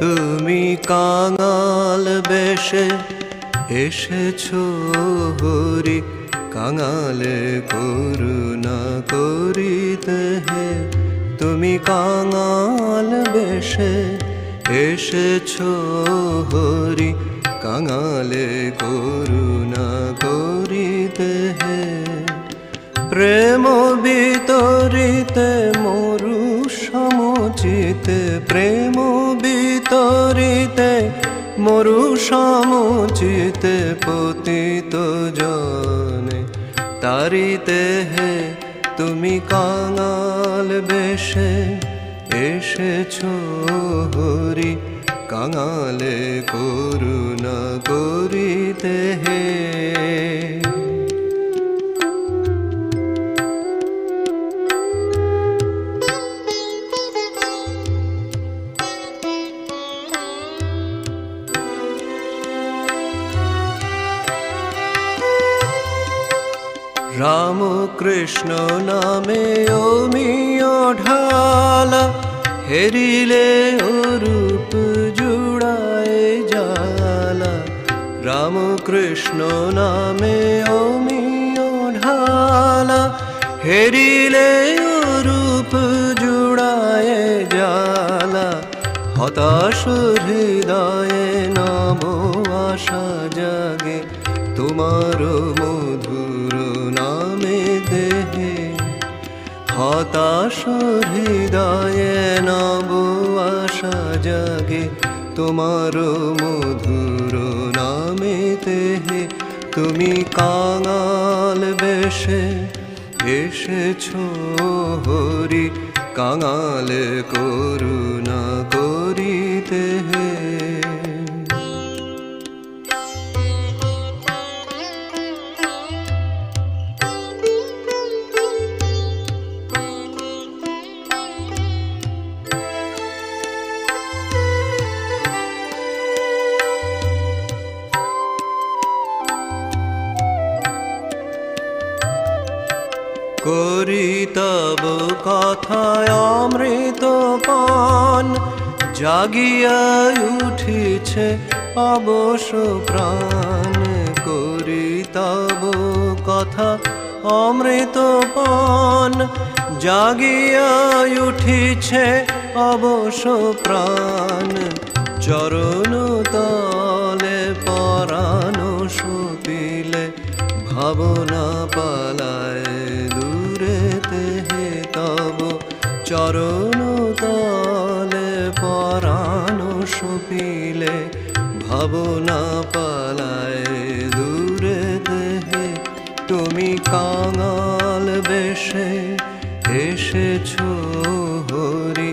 তুমি কাঙাল বেশে এসেছো হরি, কাঙালে করুণা করিতে হে। তুমি কাঙাল বেশে এসেছো হরি, কাঙালে করুণা করিতে হে। প্রেম বিতরিতে মরু সমুচিতে, প্রেম বিতরিতে মরু সমুচিতে পতিত জনে তারিতে হে। তুমি কাঙাল বেশে এসেছো হরি, কাঙালে করুণা করিতে হে। রাম কৃষ্ণ নামে অমিয় ঢালা, হেরিলে অরূপ জুড়ায় জালা। রাম কৃষ্ণ নামে অমিয় ঢালা, হেরিলে অরূপ জুড়ায় জালা। হতাশ হৃদয়ে নব আশা জাগে, তোমার মধুর নামে দেহে। হতাশ হৃদয়ে নব আশা জাগে, তোমার মধুর নামে দেহে। তুমি কাঙাল বেশে এসেছো হরি, কাঙালে করুণা করিতে হে। করি তব কথায় অমৃত পান, জাগিয়া উঠিছে অবশ প্রাণ। করি তব কথা অমৃত পান, জাগিয়া উঠিছে অবশ প্রাণ। চরণ তলে পরাণ সপিলে, ভাবনা পালায় দূরেতে হে তব। চরণ তলে পরাণ সপিলে, ভাবনা পালায় দূরেতে হে। তুমি কাঙাল বেশে এসেছো হরি,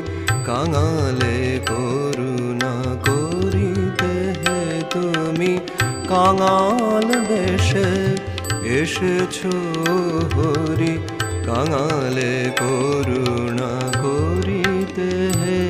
কাঙালে করুণা করিতে হে। তুমি কাঙাল বেশে এসেছো হরি, কাঙালে করুণা করিতে হে।